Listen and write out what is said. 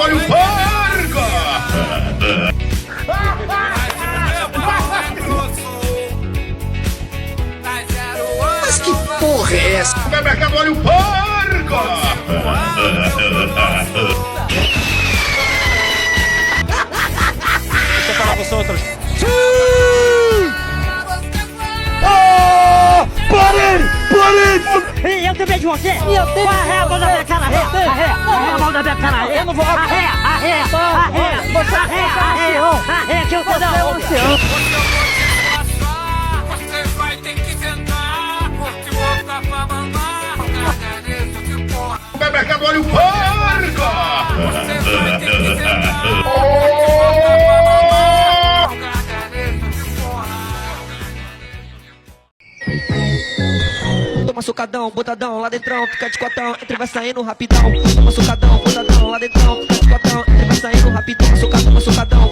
olha o porco! Mas que porra é essa? Supermercado olha o porco! Deixa eu falar com os outros. Eu também de você! Arreia a mão da minha cara! Arreia a mão da minha cara! Eu não vou! Arreia que eu tô da oceano! Você vai ter que sentar, porque o outro tá pra mamar. Gargarejo de porra. Supermercado olha o porco! Você vai ter que sentar, porque o outro tá pra mamar. Gargarejo de porra. Toma socadão, botadão, lá dentrão, fica de cotão, entre vai saindo rapidão. Toma socadão, botadão, lá dentrão, fica de cotão, entre vai saindo rapidão. Toma socadão,